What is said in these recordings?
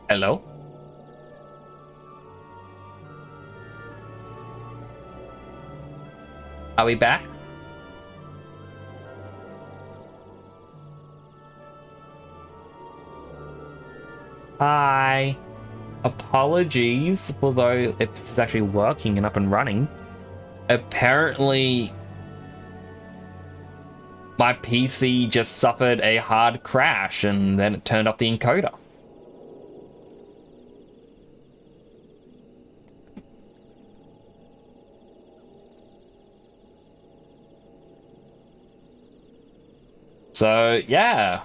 Hello? Are we back? Hi. Apologies, although if this is actually working and up and running. Apparently, my PC just suffered a hard crash and then it turned off the encoder. So, yeah.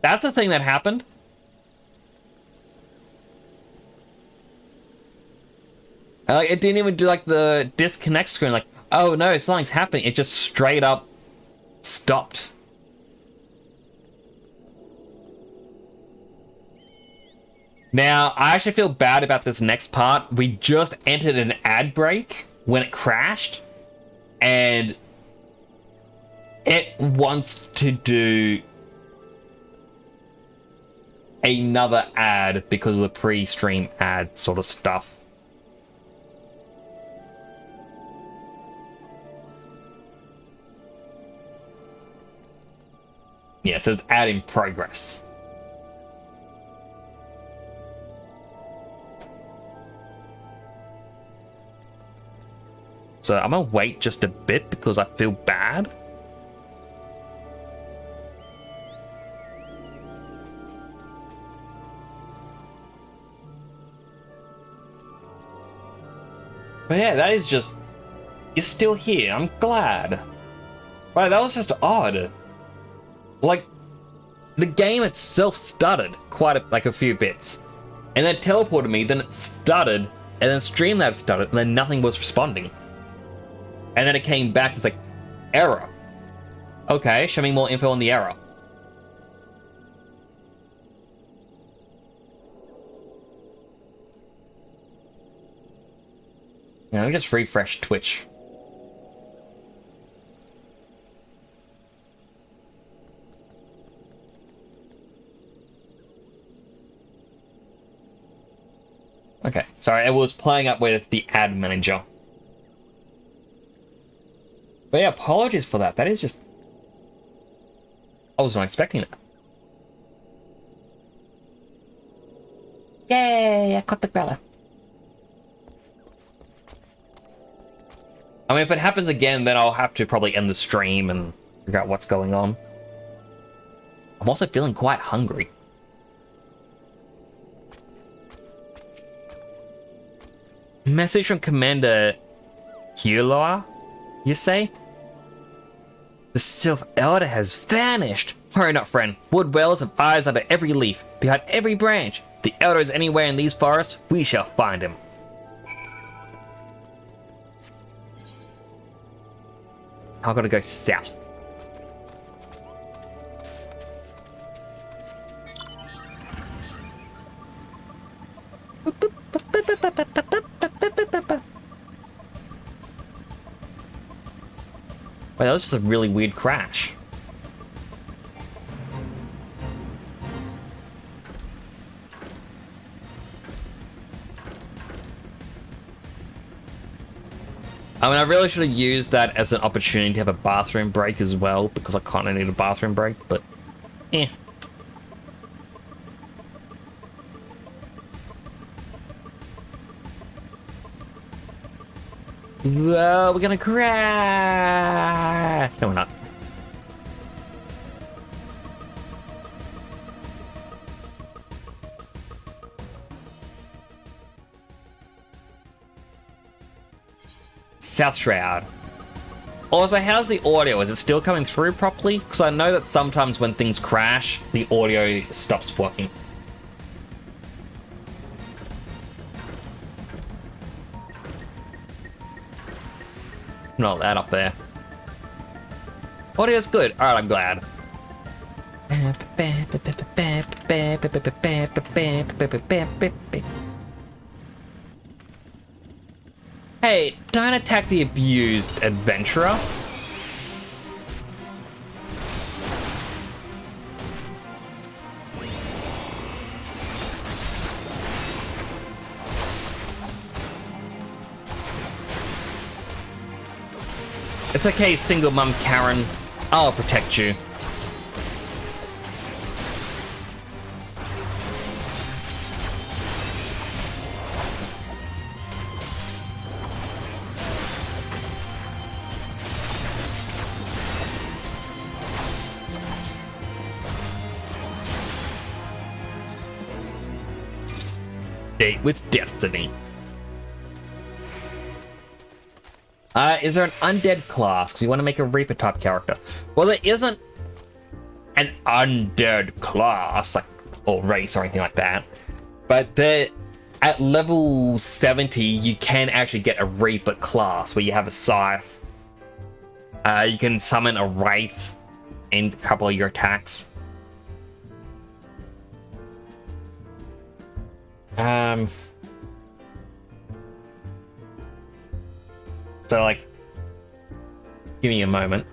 That's a thing that happened. Like, it didn't even do like the disconnect screen, like, oh no, something's happening. It just straight up stopped. Now, I actually feel bad about this next part. We just entered an ad break when it crashed, and it wants to do another ad because of the pre-stream ad sort of stuff. Yeah, it says ad in progress. So I'm gonna wait just a bit because I feel bad. But yeah, that is just... You're still here. I'm glad. Wow, that was just odd. Like, the game itself stuttered quite a few bits. And then it teleported me, then it stuttered, and then Streamlabs stuttered, and then nothing was responding. And then it came back and was like, error. Okay, show me more info on the error. Now, let me just refresh Twitch. Okay, sorry, it was playing up with the ad manager. But yeah, apologies for that. That is just... I was not expecting that. Yay, I caught the growler. I mean, if it happens again, then I'll have to probably end the stream and figure out what's going on. I'm also feeling quite hungry. Message from Commander Huloa, you say? The Sylph Elder has vanished! Hurry not, friend. Wood Wells have eyes under every leaf, behind every branch. If the Elder is anywhere in these forests, we shall find him. I've got to go south. Wait, that was just a really weird crash. I mean, I really should have used that as an opportunity to have a bathroom break as well, because I kind of need a bathroom break, but eh. Whoa, we're gonna crash! No, we're not. South Shroud. Also, how's the audio? Is it still coming through properly? Because I know that sometimes when things crash, the audio stops working. Not that up there. Audio's good. Alright, I'm glad. Hey, don't attack the abused adventurer. It's okay, single mum Karen. I'll protect you. Date with Destiny. Is there an undead class? Because you want to make a Reaper type character. Well, there isn't an undead class, like, or race or anything like that. But at level 70, you can actually get a Reaper class where you have a scythe. You can summon a wraith in a couple of your attacks. So, like, give me a moment.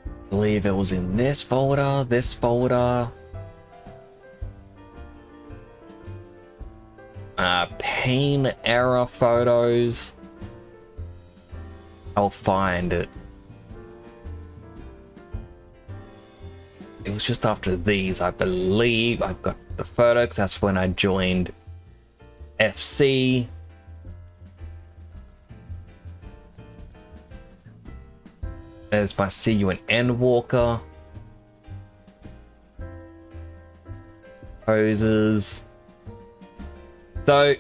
I believe it was in this folder, pain error photos. I'll find it. It was just after these, I believe. I got the photo because that's when I joined FC. There's my See You in Endwalker. Poses. So,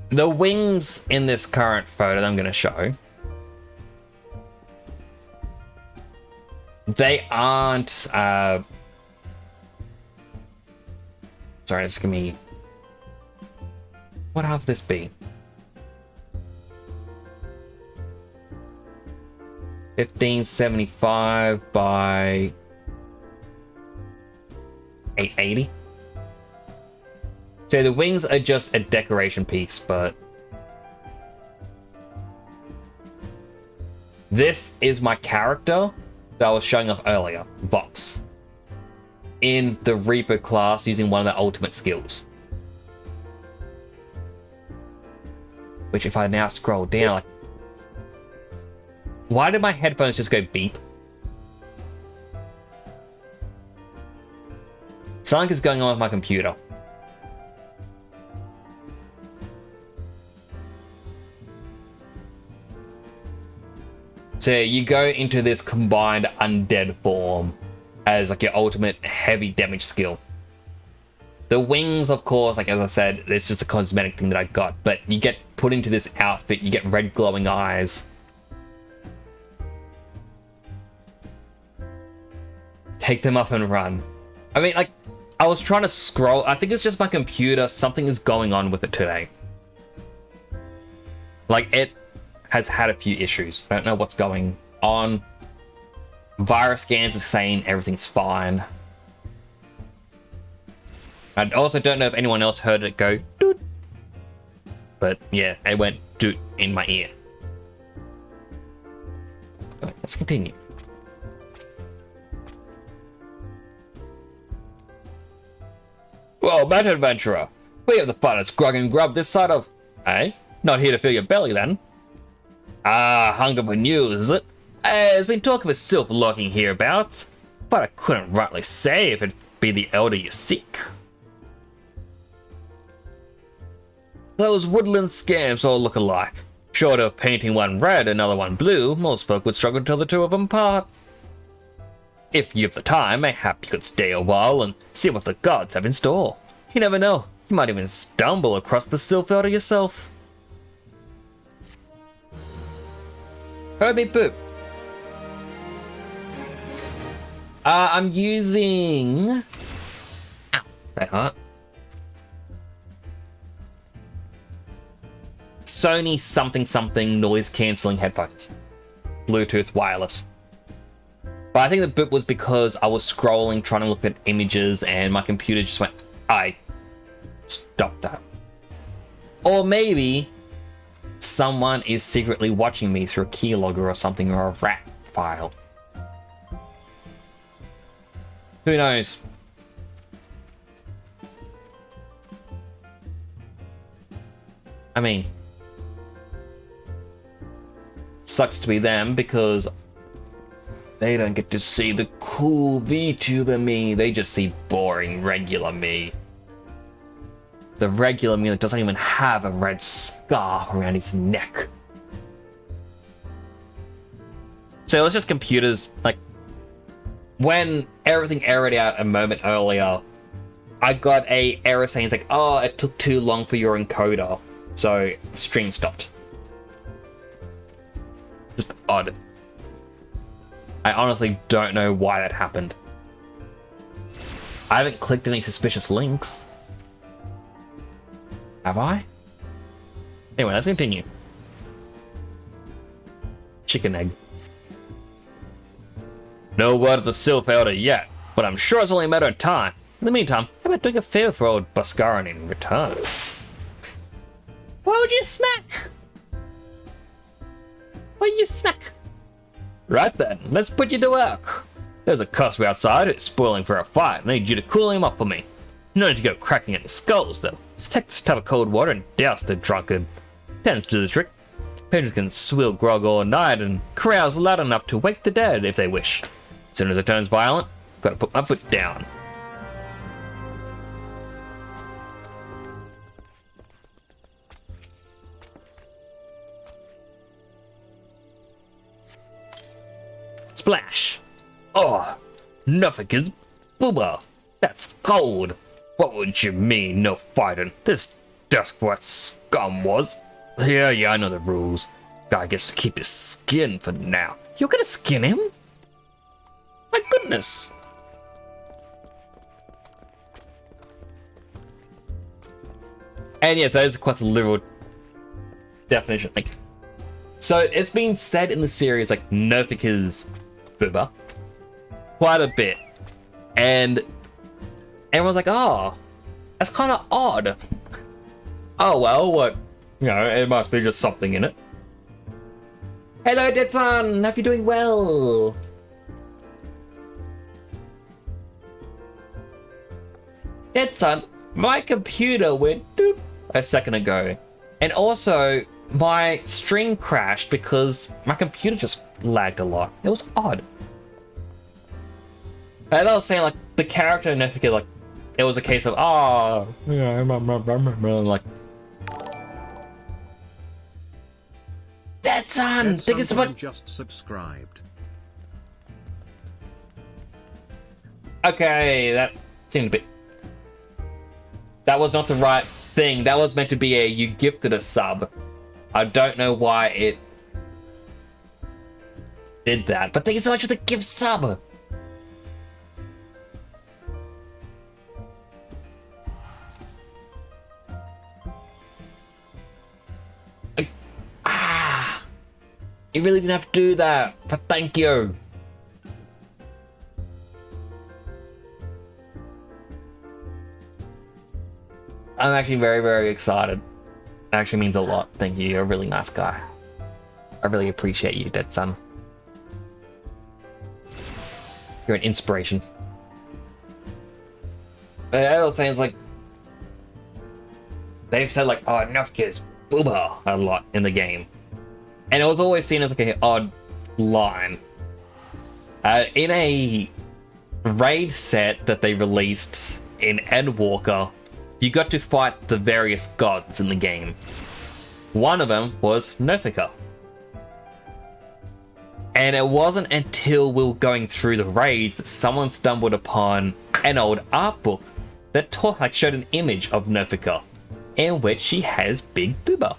the wings in this current photo that I'm going to show, they aren't, sorry, just give me, what have this be? 1575 by 880. So the wings are just a decoration piece, but this is my character that I was showing off earlier, Vox, in the Reaper class using one of the ultimate skills. Which if I now scroll down, like, why did my headphones just go beep? Something is going on with my computer. So you go into this combined undead form as like your ultimate heavy damage skill. The wings, of course, like as I said, it's just a cosmetic thing that I got, but you get put into this outfit, you get red glowing eyes. Take them up and run. I mean, like, I was trying to scroll. I think it's just my computer. Something is going on with it today. Like, it has had a few issues. I don't know what's going on. Virus scans are saying everything's fine. I also don't know if anyone else heard it go doot. But yeah, it went doot in my ear. Right, let's continue. Well, Matt Adventurer, we have the finest grog and grub this side of... Eh? Not here to fill your belly, then? Ah, hunger for news, is it? There's been talk of a sylph lurking hereabouts, but I couldn't rightly say if it'd be the elder you seek. Those woodland scamps all look alike. Short of painting one red, another one blue, most folk would struggle to tell the two of them apart. If you've the time, mayhap you could stay a while and see what the gods have in store. You never know, you might even stumble across the sylph elder yourself. Heard me poop. I'm using... Ow, that hurt. Sony something noise cancelling headphones. Bluetooth wireless. But I think the bit was because I was scrolling, trying to look at images, and my computer just went, stop that. Or maybe someone is secretly watching me through a keylogger or something, or a rat file. Who knows? I mean, sucks to be them because they don't get to see the cool VTuber me. They just see boring regular me. The regular me that doesn't even have a red scarf around his neck. So let's just computers, like, when everything errored out a moment earlier, I got a error saying it's like, oh, it took too long for your encoder. So stream stopped. Just odd. I honestly don't know why that happened. I haven't clicked any suspicious links. Have I? Anyway, let's continue. Chicken egg. No word of the Sylph Elder yet, but I'm sure it's only a matter of time. In the meantime, how about doing a favor for old Buscaran in return? What would you smack? What would you smack? Right then, let's put you to work. There's a customer outside who's spoiling for a fight. I need you to cool him off for me. No need to go cracking any skulls, though. Just take this tub of cold water and douse the drunkard. Tends to the trick. Patrons can swill grog all night and carouse loud enough to wake the dead if they wish. As soon as it turns violent, gotta put my foot down. Splash! Oh, Nuffica's booba! That's cold! What would you mean, no fighting? This dusk what scum was. Yeah, I know the rules. Guy gets to keep his skin for now. You're gonna skin him? My goodness! And yes, that is quite a literal definition. Like, so it's been said in the series, like, Nofika's booba quite a bit. And everyone's like, oh, that's kind of odd. Oh, well, what? You know, it must be just something in it. Hello, Detson! Hope you're doing well. Detson, my computer went doop a second ago. And also, my stream crashed because my computer just lagged a lot. It was odd. And I was saying, like, the character in Nefika, like, it was a case of, oh, yeah, like, that's on. Think it's about just subscribed. Okay, that seemed a bit. That was not the right thing. That was meant to be a you gifted a sub. I don't know why it did that, but thank you so much for the gift sub. You really didn't have to do that, but thank you. I'm actually very, very excited. It actually means a lot. Thank you. You're a really nice guy. I really appreciate you, Dead Son. You're an inspiration. But I was saying, it's like, they've said, like, oh, enough kids, booba, a lot in the game. And it was always seen as like an odd line. In a raid set that they released in Endwalker, you got to fight the various gods in the game. One of them was Nofika. And it wasn't until we were going through the raids that someone stumbled upon an old art book that showed an image of Nofika in which she has big booba.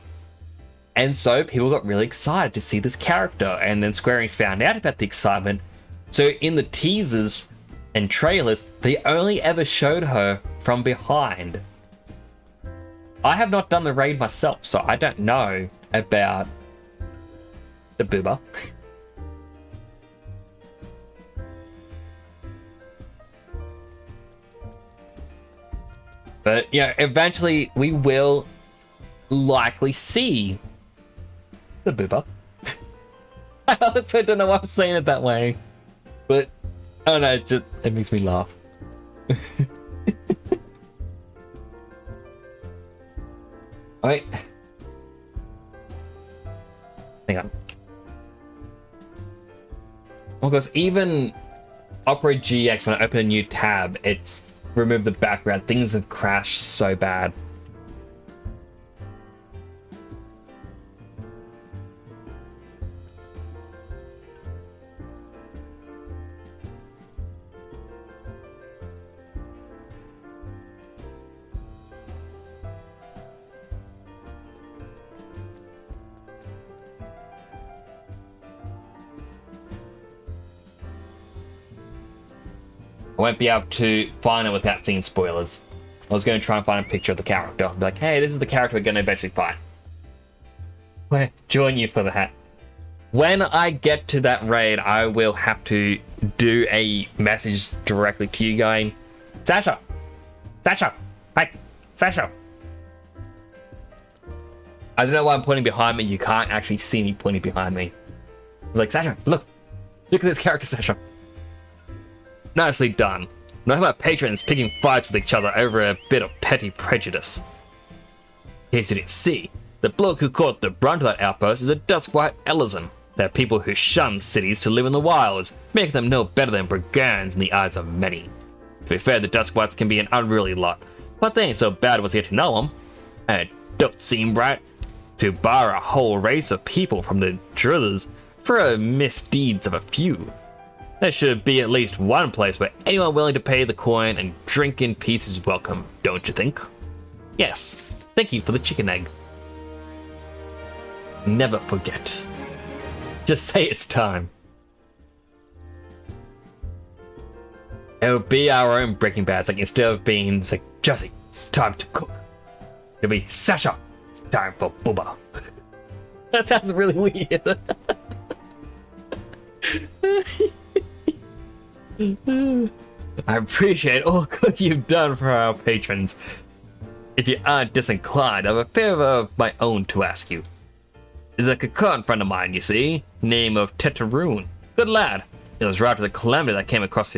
And so people got really excited to see this character, and then Square Enix found out about the excitement. So in the teasers and trailers, they only ever showed her from behind. I have not done the raid myself, so I don't know about the booba. But yeah, eventually we will likely see the booba. I also don't know why I'm saying it that way, but I don't know, it makes me laugh. Wait, hang on. Because even Opera GX, when I open a new tab, it's removed the background. Things have crashed so bad. I won't be able to find it without seeing spoilers. I was going to try and find a picture of the character. I'll be like, hey, this is the character we're going to eventually find. Well, join you for that. When I get to that raid, I will have to do a message directly to you going, Sasha! Sasha! Hey! Sasha! I don't know why I'm pointing behind me. You can't actually see me pointing behind me. Like, Sasha, look! Look at this character, Sasha! Nicely done. Nothing about patrons picking fights with each other over a bit of petty prejudice. In case you didn't see, the bloke who caught the brunt of that outburst is a Duskwhite Ellison. They're people who shun cities to live in the wilds, making them no better than brigands in the eyes of many. To be fair, the Duskwhites can be an unruly lot, but they ain't so bad once you get to know them. And it don't seem right to bar a whole race of people from the Druthers for misdeeds of a few. There should be at least one place where anyone willing to pay the coin and drink in peace is welcome, don't you think? Yes, thank you for the chicken egg. Never forget. Just say it's time. It'll be our own Breaking Bad. It's like, instead of being, it's like, Jesse, it's time to cook. It'll be, Sasha, it's time for Bubba. That sounds really weird. I appreciate all good you've done for our patrons. If you aren't disinclined, I have a favor of my own to ask you. There's a Kakon friend of mine, you see, name of Tetaroon. Good lad. It was right after the calamity that came across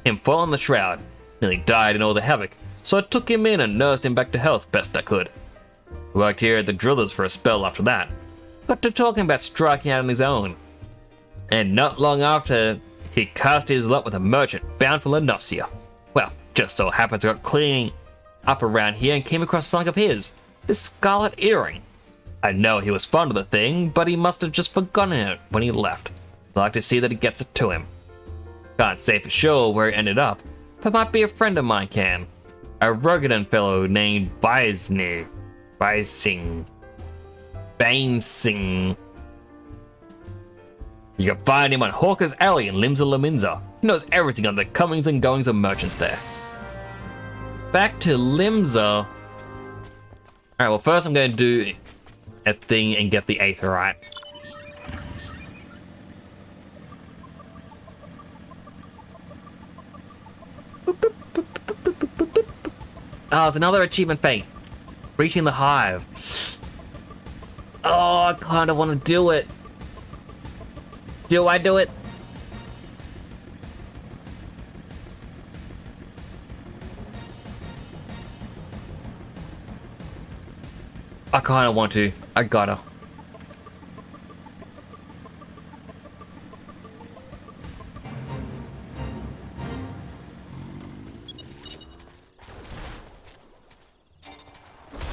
him falling the shroud. Nearly died in all the havoc, so I took him in and nursed him back to health best I could. Worked here at the Drillers for a spell after that. Got to talking about striking out on his own. And not long after, he cast his lot with a merchant bound for Lenosia. Well, just so happens I got cleaning up around here and came across something of his. This scarlet earring. I know he was fond of the thing, but he must have just forgotten it when he left. I'd like to see that he gets it to him. Can't say for sure where it ended up, but might be a friend of mine can. A Rogadan fellow named Baising. You can find him on Hawker's Alley in Limsa Laminza. He knows everything on the comings and goings of merchants there. Back to Limsa. Alright, well first I'm going to do a thing and get the Aetherite. Oh, it's another achievement fate. Reaching the hive. Oh, I kind of want to do it. Do I do it? I kind of want to. I gotta.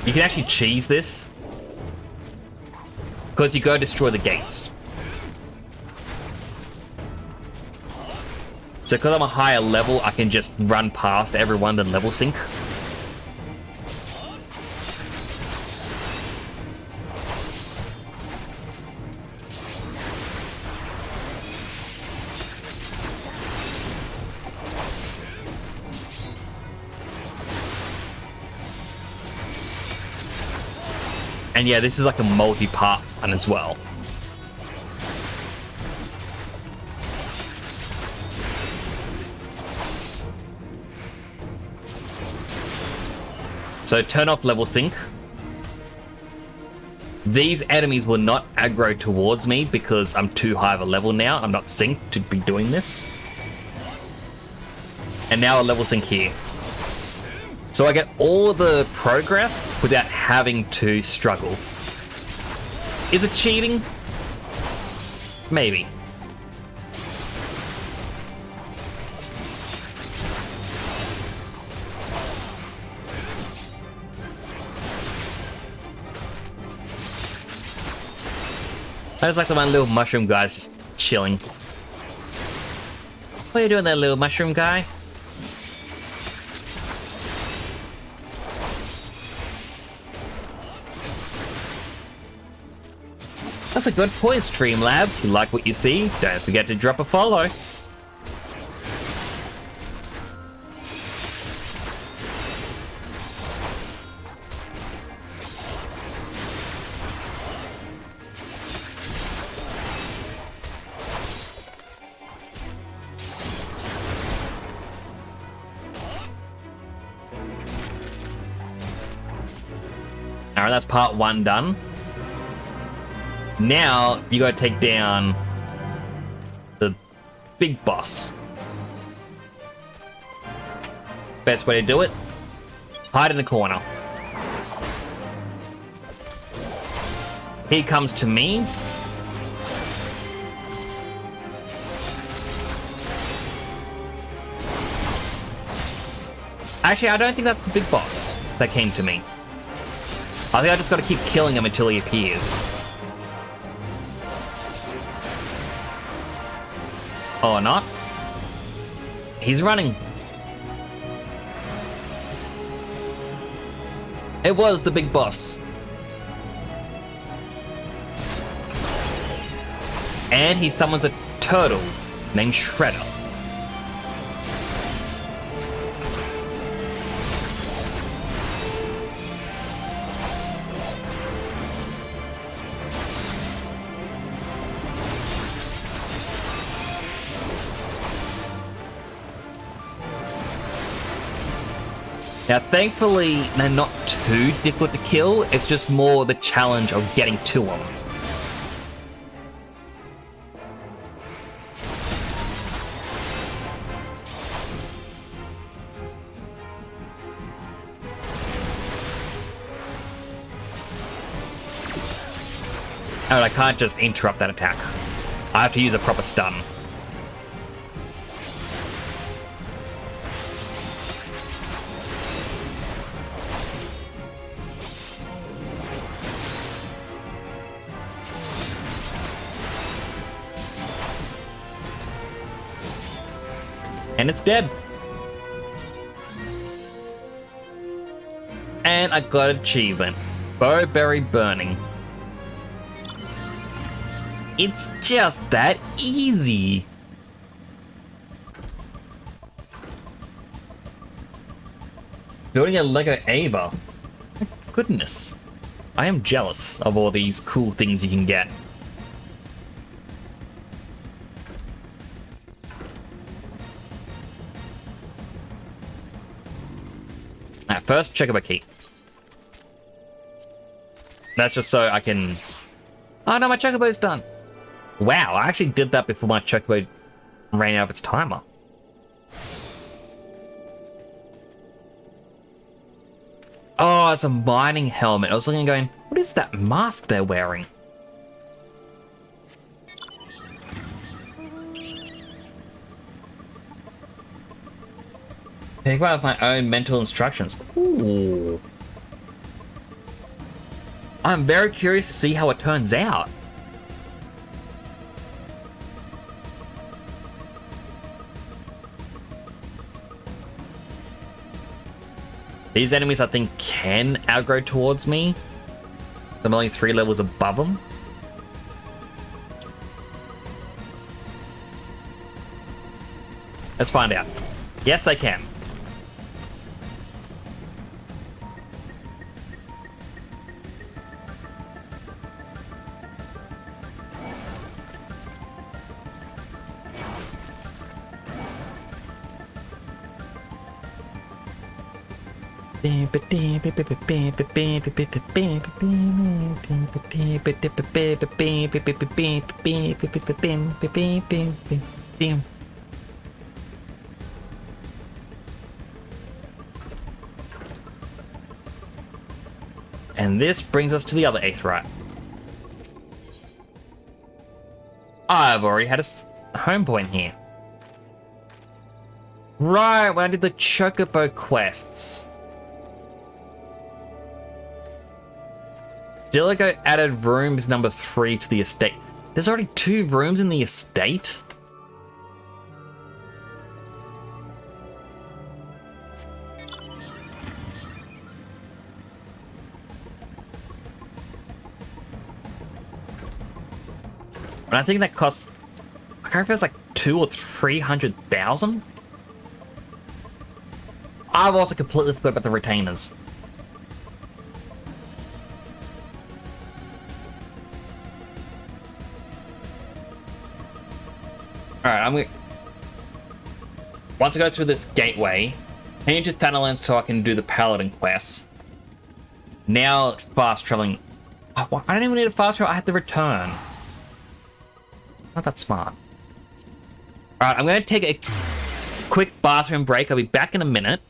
You can actually cheese this because you go destroy the gates. So because I'm a higher level, I can just run past everyone then level sync. And yeah, this is like a multi-part one as well. So turn off level sync. These enemies will not aggro towards me because I'm too high of a level now. I'm not synced to be doing this. And now a level sync here. So I get all the progress without having to struggle. Is it cheating? Maybe. I just like the one little mushroom guy's just chilling. What are you doing there, little mushroom guy? That's a good point, Streamlabs. You like what you see? Don't forget to drop a follow. Alright, that's part 1 done. Now, you gotta take down the big boss. Best way to do it, hide in the corner. He comes to me. Actually, I don't think that's the big boss that came to me. I think I just gotta keep killing him until he appears. Or not. He's running. It was the big boss. And he summons a turtle named Shredder. Now, thankfully, they're not too difficult to kill. It's just more the challenge of getting to them. Oh, I can't just interrupt that attack. I have to use a proper stun. And it's dead. And I got an achievement. Bowberry burning. It's just that easy. Building a Lego Ava. My goodness. I am jealous of all these cool things you can get. First, check out my key. That's just so I can... Oh no, my chocobo's done. Wow, I actually did that before my chocobo ran out of its timer. Oh, it's a mining helmet. I was looking and going, what is that mask they're wearing? Pick out my own mental instructions. Ooh. I'm very curious to see how it turns out. These enemies, I think, can aggro towards me. I'm only 3 levels above them. Let's find out. Yes, they can. And this brings us to the other 8th right. I've already had a home point here. Right, when I did the Chocobo quests. Diligo added rooms number 3 to the estate. There's already 2 rooms in the estate? And I think that costs, I can't remember if it's like 200,000 or 300,000. I've also completely forgot about the retainers. Alright, I'm gonna... Once I go through this gateway, head into Thanalan so I can do the Paladin quests. Now, fast traveling. Oh, I don't even need a fast travel, I have to return. Not that smart. Alright, I'm gonna take a quick bathroom break. I'll be back in a minute.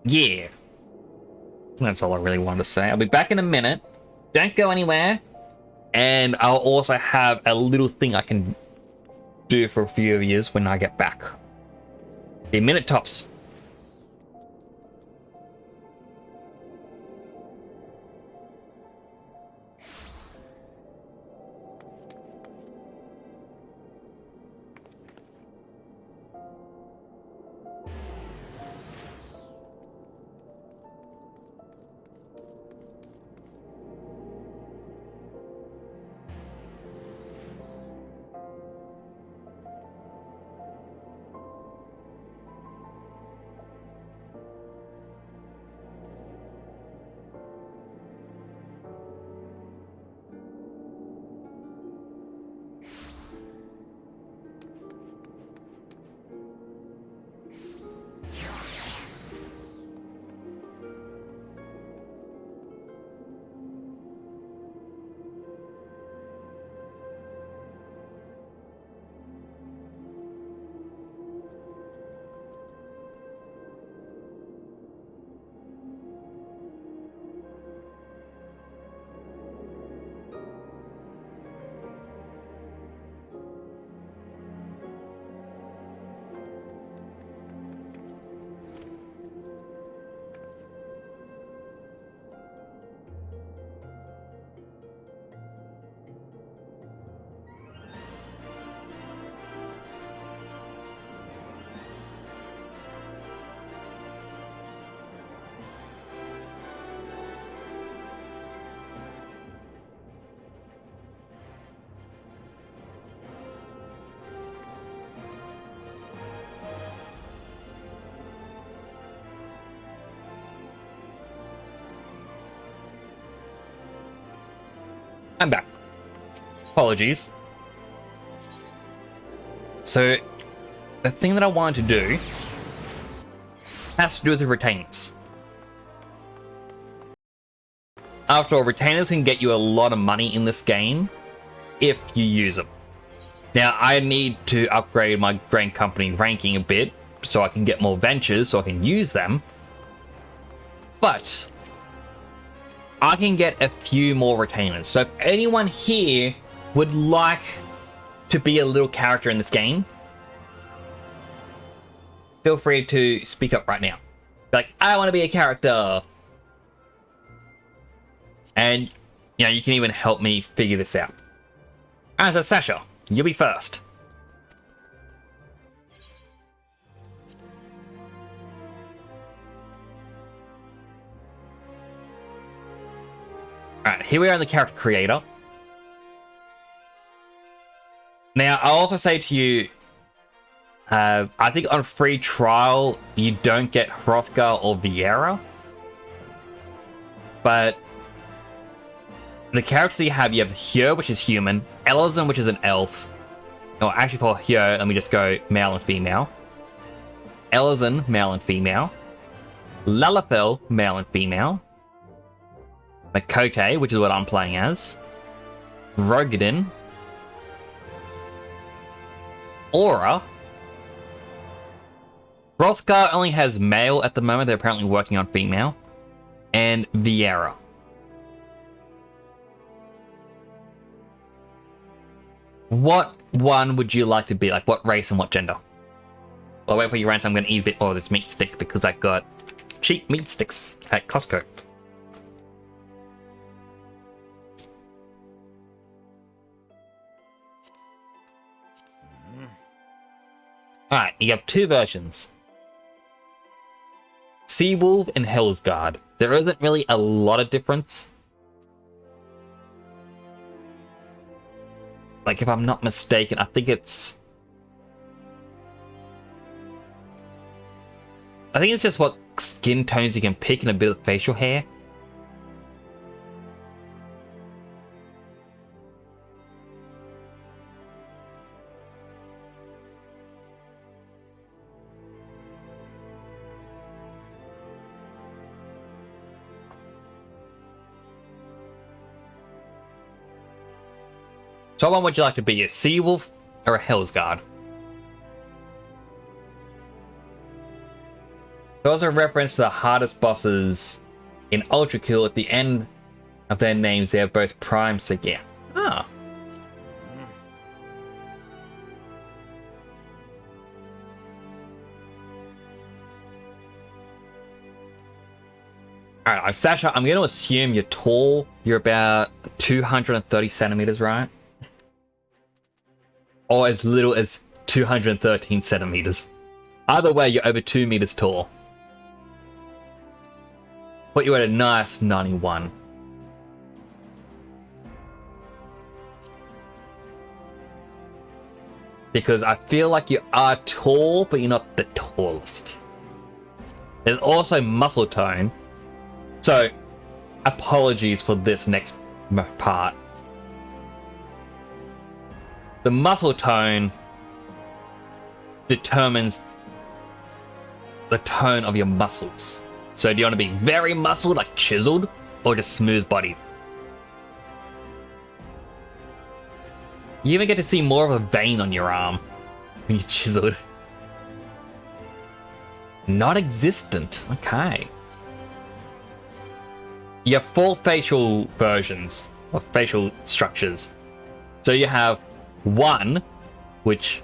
Yeah. That's all I really wanted to say. I'll be back in a minute. Don't go anywhere. And I'll also have a little thing I can do for a few of you when I get back. A minute tops. I'm back. Apologies. So, the thing that I wanted to do has to do with the retainers. After all, retainers can get you a lot of money in this game if you use them. Now, I need to upgrade my grain company ranking a bit so I can get more ventures so I can use them. But I can get a few more retainers. So if anyone here would like to be a little character in this game, feel free to speak up right now. Be like, I want to be a character. And, you know, you can even help me figure this out. Alright, so Sasha, you'll be first. Alright, here we are in the character creator. Now, I'll also say to you, I think on free trial, you don't get Hrothgar or Vieira. But the characters you have Hjö, which is human, Elazin, which is an elf. Oh, actually for Hjö, let me just go male and female. Elazin, male and female. Lalafell, male and female. Makote, which is what I'm playing as. Rogadin. Aura. Hrothgar only has male at the moment, they're apparently working on female. And Vieira. What one would you like to be? Like, what race and what gender? While I wait for you, Rance, I'm gonna eat a bit more of this meat stick because I got cheap meat sticks at Costco. Alright, you have two versions. Seawolf and Hellsguard. There isn't really a lot of difference. Like, if I'm not mistaken, I think it's just what skin tones you can pick and a bit of facial hair. So what would you like to be, a Seawolf or a Hellsguard? There was a reference to the hardest bosses in Ultra Kill at the end of their names. They're both prime, so yeah. Ah. Alright, Sasha, I'm going to assume you're tall. You're about 230 centimeters, right? Or as little as 213 centimeters. Either way, you're over 2 meters tall. Put you at a nice 91. Because I feel like you are tall, but you're not the tallest. There's also muscle tone. So, apologies for this next part. The muscle tone determines the tone of your muscles. So do you want to be very muscled, like chiseled, or just smooth bodied? You even get to see more of a vein on your arm when you're chiseled. Not existent. Okay. You have 4 facial versions of facial structures. So you have 1, which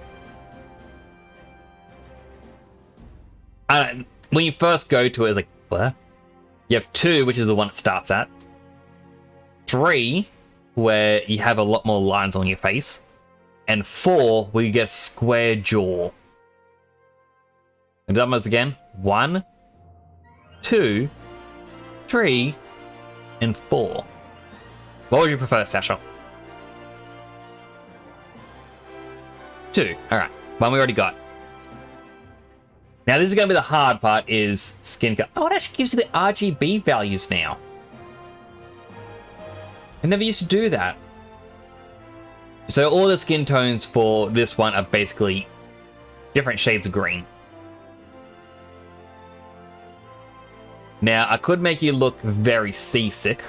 when you first go to it, it's like, what? You have 2, which is the one it starts at. 3, where you have a lot more lines on your face. And 4, where you get a square jaw. And numbers again. 1, 2, 3, and 4. What would you prefer, Sasha? 2. Alright. One we already got. Now this is going to be the hard part, is skin color. Oh, it actually gives you the RGB values now. I never used to do that. So all the skin tones for this one are basically different shades of green. Now, I could make you look very seasick.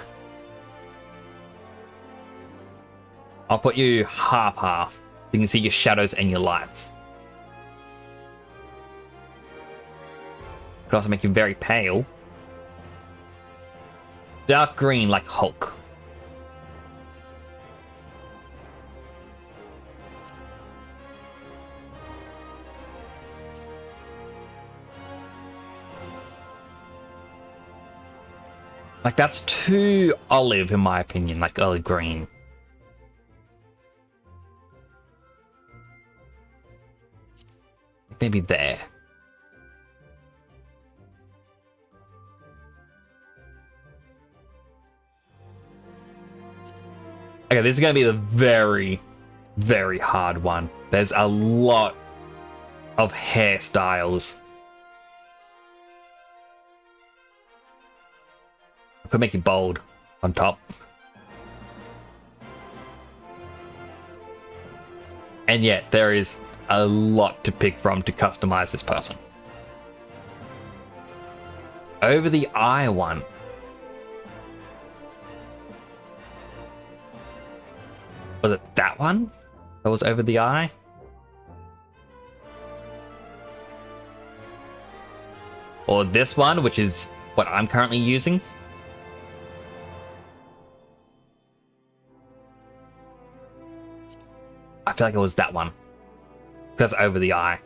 I'll put you half-half. You can see your shadows and your lights. Could also make you very pale. Dark green like Hulk. Like, that's too olive in my opinion, like olive green. Maybe there. Okay, this is going to be the very, very hard one. There's a lot of hairstyles. I could make it bold on top. And yet, there is a lot to pick from to customize this person. Over the eye one. Was it that one that was over the eye? Or this one, which is what I'm currently using? I feel like it was that one. Because over the eye.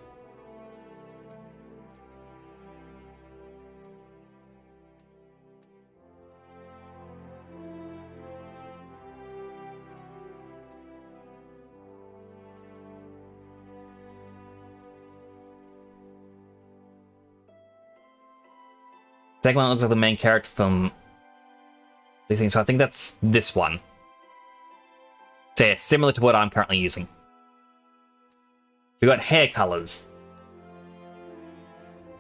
Second one looks like the main character from these things, so I think that's this one. So yeah, similar to what I'm currently using. We've got hair colors.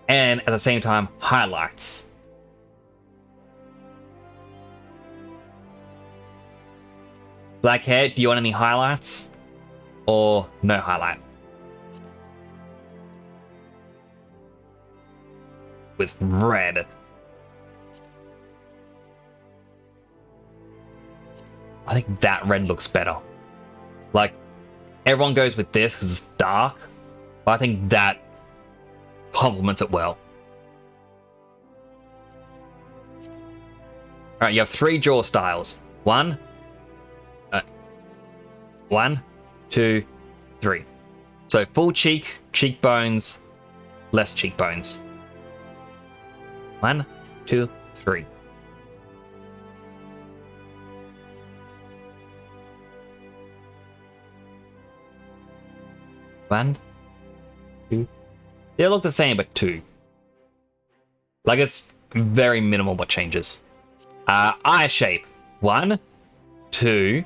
And at the same time, highlights. Black hair, do you want any highlights? Or no highlight? With red. I think that red looks better. Like, everyone goes with this because it's dark, but I think that complements it well. Alright, you have 3 jaw styles. 1, 2, 3. So full cheek, cheekbones, less cheekbones. 1, 2, 3. One, two. They look the same, but 2. Like, it's very minimal what changes. Eye shape. 1, 2,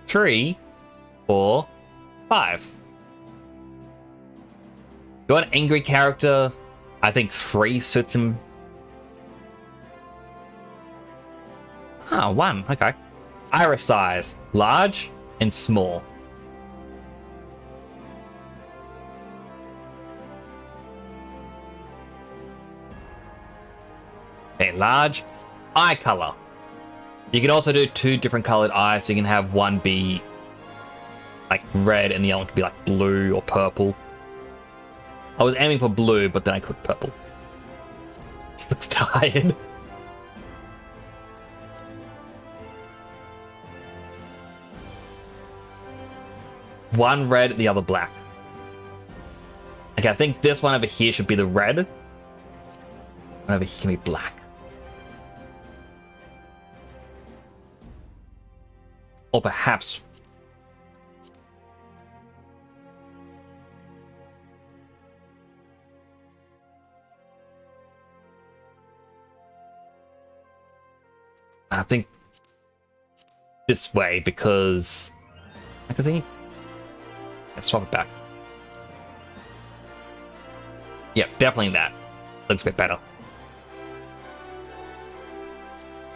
3, 4, 5. You want an angry character? I think 3 suits him. Ah, 1. Okay. Iris size. Large and small. Okay, large. Eye color. You can also do 2 different colored eyes, so you can have one be like red and the other one could be like blue or purple. I was aiming for blue, but then I clicked purple. This looks tired. One red, the other black. Okay, I think this one over here should be the red. One over here can be black. Or perhaps... I think this way, because let's swap it back. Yep, definitely that. Looks a bit better.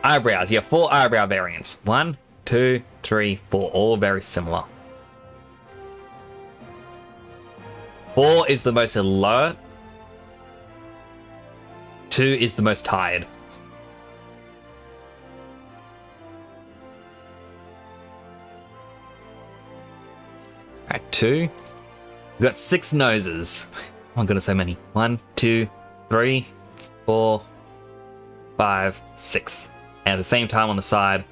Eyebrows. You have 4 eyebrow variants. 1, 2, 3, 4. All very similar. 4 is the most alert. 2 is the most tired. Alright, 2. We've got 6 noses. Oh my goodness, so many. 1, 2, 3, 4, 5, 6. And at the same time on the side.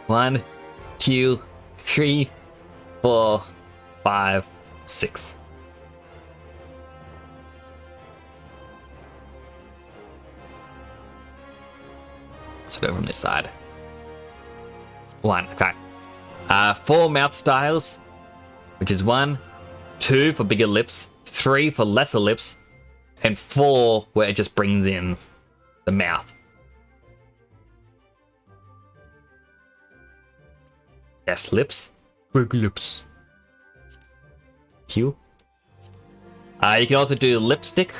1, 2, 3, 4, 5, 6. Let's go from this side. 1, okay. 4 mouth styles, which is 1, 2 for bigger lips, 3 for lesser lips, and 4 where it just brings in the mouth. Yes, lips. Big lips. Cute. You can also do lipstick.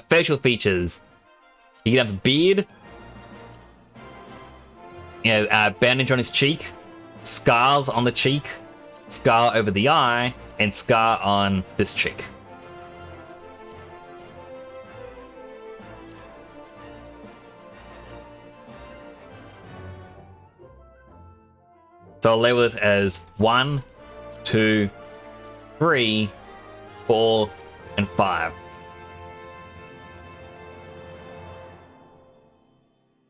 Facial features. You can have a beard. Bandage on his cheek. Scars on the cheek. Scar over the eye. And scar on this cheek. So I'll label this as 1, 2, 3, 4, and 5.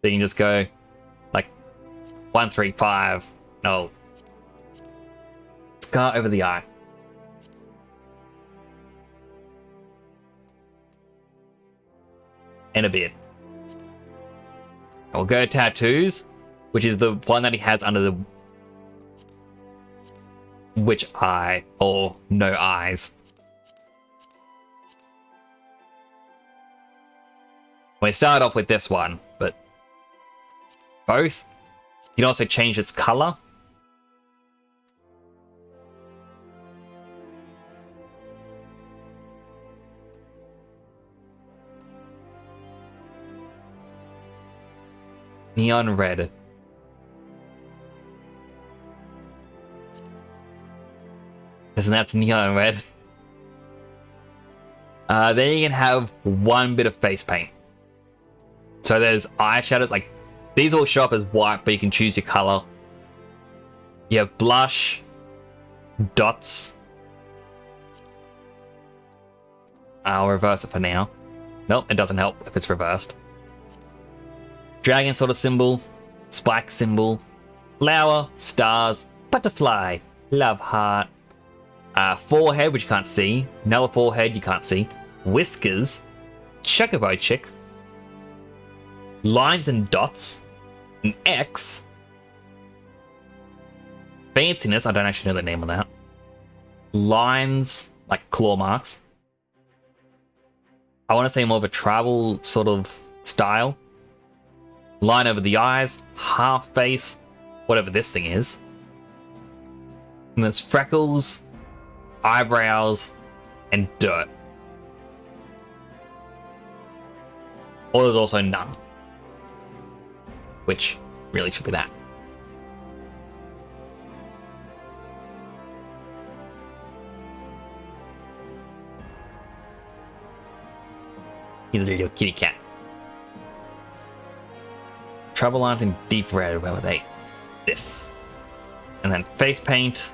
So you can just go like 1, 3, 5. No. Scar over the eye. And a beard. We'll go tattoos, which is the one that he has under the Which eye? Or no eyes? We started off with this one, but both. You can also change its color. Neon red. And that's neon red. Then you can have one bit of face paint. So there's eyeshadows, like these all show up as white, but you can choose your color. You have blush, dots. I'll reverse it for now. Nope, it doesn't help if it's reversed. Dragon sort of symbol, spike symbol, flower, stars, butterfly, love heart, forehead, which you can't see, another forehead you can't see, whiskers, chocobo chick, lines and dots, an X, fanciness, I don't actually know the name of that, lines, like claw marks, I want to say more of a tribal sort of style, line over the eyes, half face, whatever this thing is, and there's freckles, eyebrows, and dirt. Or there's also none. Which really should be that. He's a little kitty cat. Trouble lines in deep red, where were they? This. And then face paint.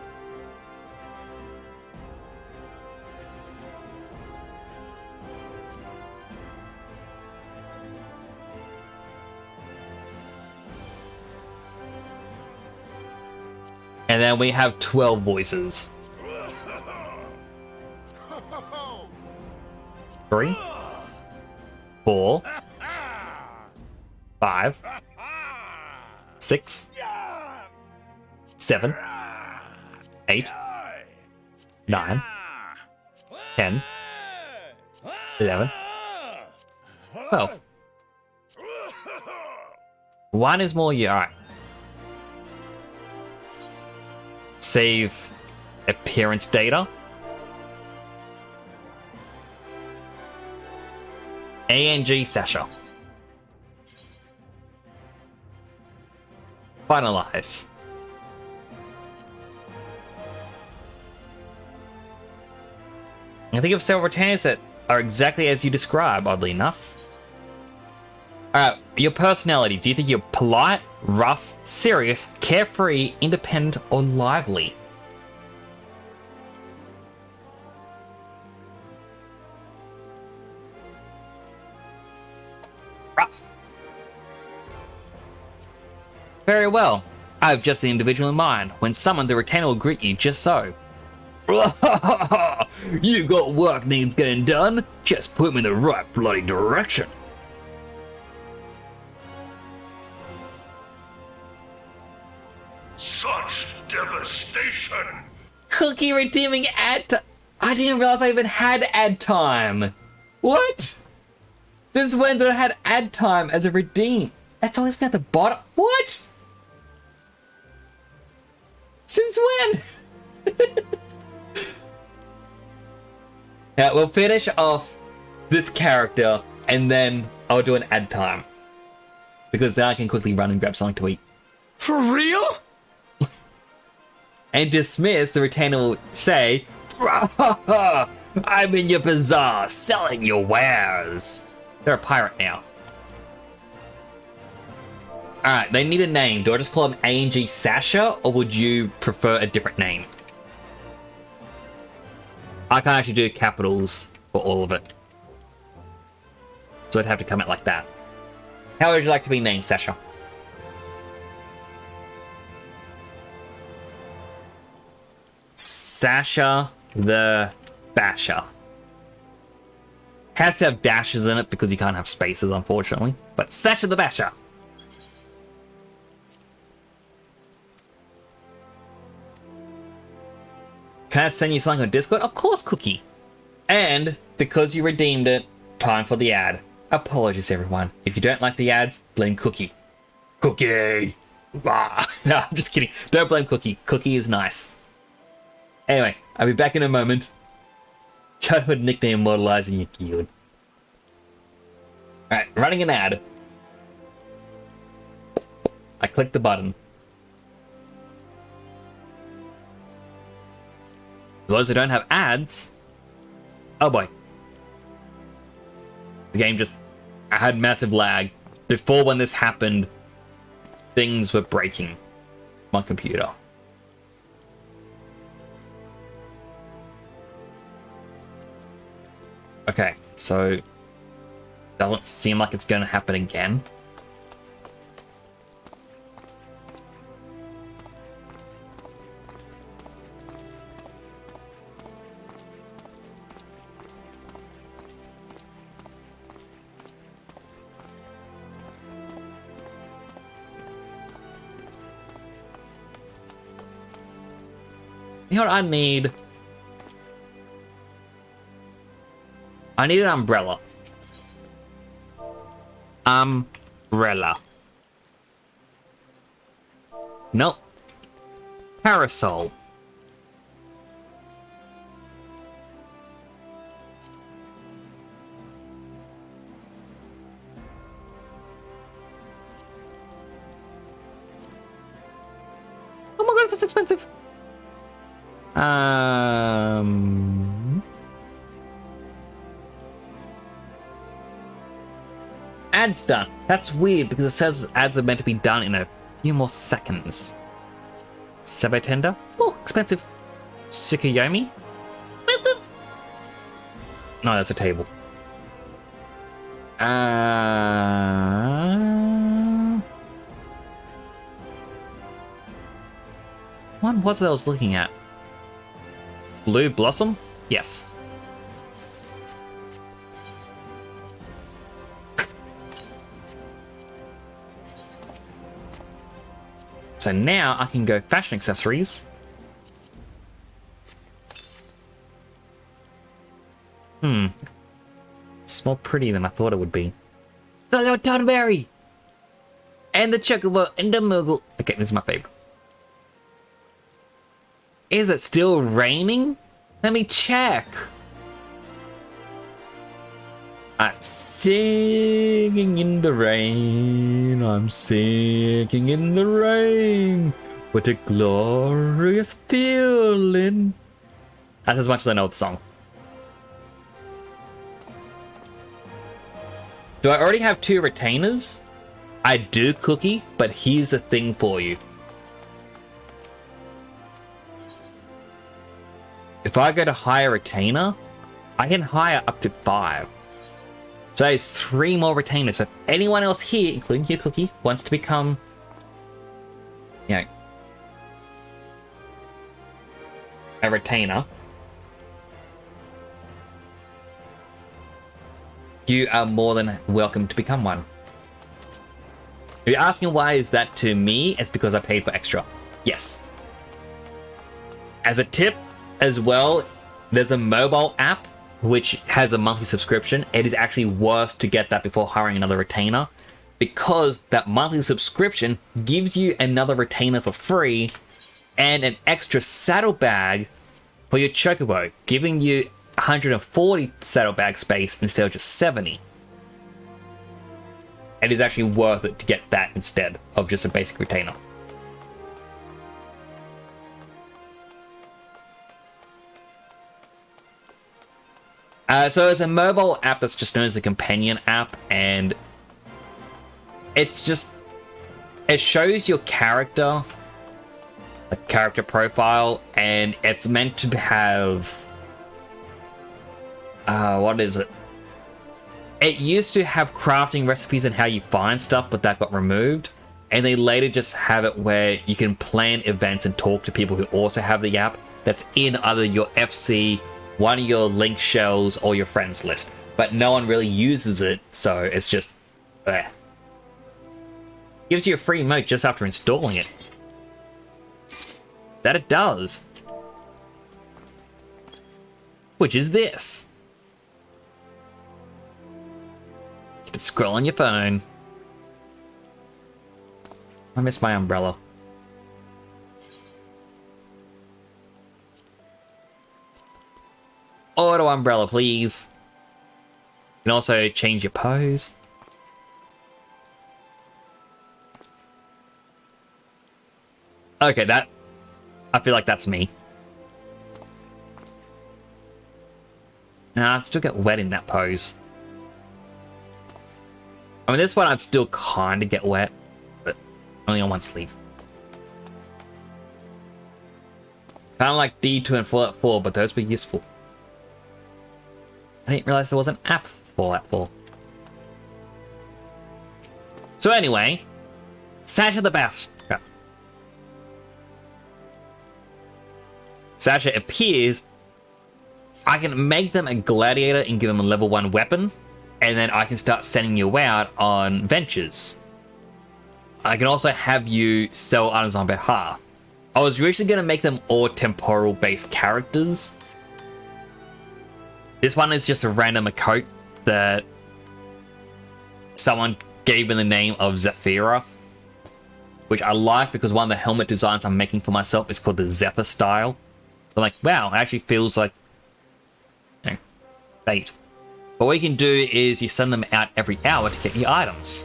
And then we have 12 voices. 3, 4, 5, 6, 7, 8, 9, 10, 11, 12. One is more, yeah, alright. Save appearance data. ANG Sasha. Finalize. I think of several retainers that are exactly as you describe, oddly enough. Alright, your personality. Do you think you're polite, rough, serious, carefree, independent, or lively? Rough. Very well. I have just the individual in mind. When summoned, the retainer will greet you just so. You got work needs getting done? Just put me in the right bloody direction. Such devastation! Cookie redeeming I didn't realize I even had ad time. What? This is when I had ad time as a redeem. That's always been at the bottom. What? Since when? Yeah, we'll finish off this character and then I'll do an ad time. Because then I can quickly run and grab something to eat. For real? And dismiss, the retainer will say, I'm in your bazaar selling your wares. They're a pirate now. Alright, they need a name. Do I just call them ANG Sasha, or would you prefer a different name? I can't actually do capitals for all of it. So it'd have to come out like that. How would you like to be named, Sasha? Sasha the Basher. Has to have dashes in it because you can't have spaces, unfortunately. But Sasha the Basher. Can I send you something on Discord? Of course, Cookie. And because you redeemed it, time for the ad. Apologies, everyone. If you don't like the ads, blame Cookie. Cookie! Ah. No, I'm just kidding. Don't blame Cookie. Cookie is nice. Anyway, I'll be back in a moment. Childhood nickname immortalizing your keyword. Alright, running an ad. I click the button. For those who don't have ads, oh boy. The game just, I had massive lag. Before when this happened, things were breaking. My computer. Okay, so doesn't seem like it's going to happen again. You know what I need? I need an umbrella. Umbrella. Nope. Parasol. Oh my god, that's expensive. Ads done. That's weird because it says ads are meant to be done in a few more seconds. Sebo tender? Oh, expensive. Tsukuyomi? Expensive. No, that's a table. What was it I was looking at? Blue Blossom? Yes. So now I can go fashion accessories. It's more pretty than I thought it would be. The little Tonberry! And the Chocobo and the Moogle. Okay, this is my favorite. Is it still raining? Let me check. I'm singing in the rain. I'm singing in the rain. What a glorious feeling. That's as much as I know of the song. Do I already have 2 retainers? I do, Cookie, but here's the thing for you. If I go to hire retainer, I can hire up to 5. So there's 3 more retainers. So if anyone else here, including you, Cookie, wants to become, you know, a retainer, you are more than welcome to become one. If you're asking why is that to me, it's because I paid for extra. Yes. As a tip, as well, there's a mobile app which has a monthly subscription. It is actually worth to get that before hiring another retainer, because that monthly subscription gives you another retainer for free and an extra saddlebag for your Chocobo, giving you 140 saddlebag space instead of just 70. It is actually worth it to get that instead of just a basic retainer. So it's a mobile app that's just known as the companion app, and it's just, it shows your character, a character profile, and it's meant to have, what is it? It used to have crafting recipes and how you find stuff, but that got removed. And they later just have it where you can plan events and talk to people who also have the app that's in either your FC, one of your link shells, or your friends list. But no one really uses it, so it's just, gives you a free emote just after installing it. That it does. which is this. You can scroll on your phone. I miss my umbrella. Auto umbrella, please. You can also change your pose. Okay, that... I feel like that's me. Nah, I'd still get wet in that pose. I mean, this one I'd still kind of get wet, but only on one sleeve. Kind of like D2 and Fallout 4, but those were useful. I didn't realize there was an app for Fallout 4. So anyway, Sasha the Bastard. Sasha appears. I can make them a gladiator and give them a level 1 weapon, and then I can start sending you out on ventures. I can also have you sell items on behalf. I was originally going to make them all temporal based characters. This one is just a random coat that someone gave me the name of Zephyra, which I like because one of the helmet designs I'm making for myself is called the Zephyr style. I'm like, wow, it actually feels like, you know, fate. But what you can do is you send them out every hour to get your items.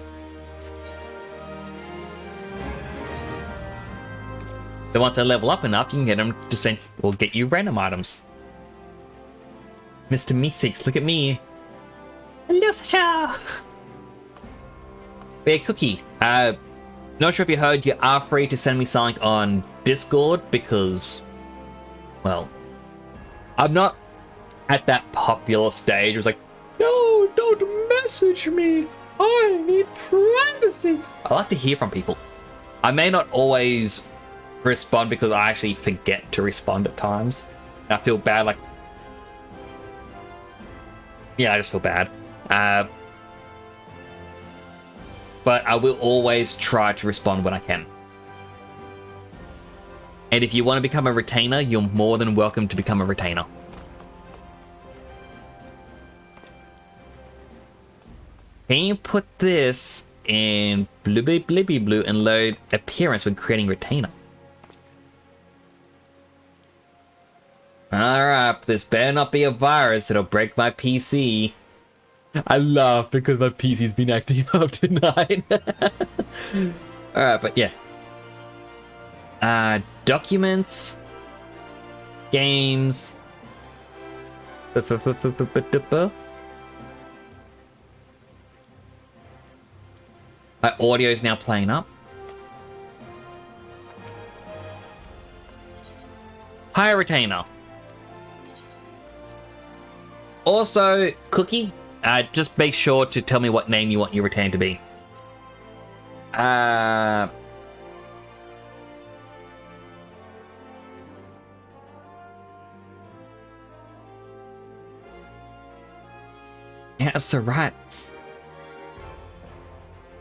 Then once they level up enough, you can get them to send or get you random items. Mr. Meeseeks, look at me. Hello, Sasha. Bear Cookie. Not sure if you heard, you are free to send me something on Discord because, well, I'm not at that popular stage. It was like, no, don't message me. I need privacy. I like to hear from people. I may not always respond because I actually forget to respond at times. And I feel bad, like, yeah, I just feel bad. But I will always try to respond when I can. And if you want to become a retainer, you're more than welcome to become a retainer. Can you put this in blibby blibby blue and load appearance when creating retainer? Alright, this better not be a virus, it'll break my PC. I laugh because my PC's been acting up tonight. Alright, but yeah. Documents. Games. My audio is now playing up. Hire retainer. Also, Cookie, just make sure to tell me what name you want your retainer to be. Yeah, that's the right.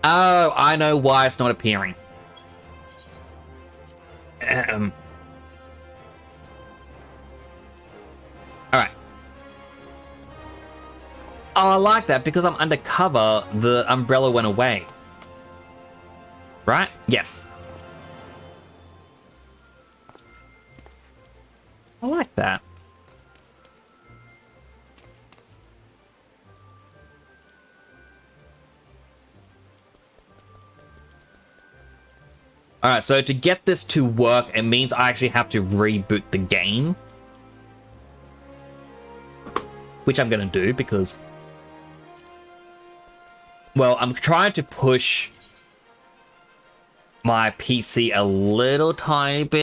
Oh, I know why it's not appearing. Alright. Oh, I like that because I'm undercover, the umbrella went away. Right? Yes. I like that. Alright, so to get this to work, it means I actually have to reboot the game. Which I'm gonna do because, well, I'm trying to push my PC a little tiny bit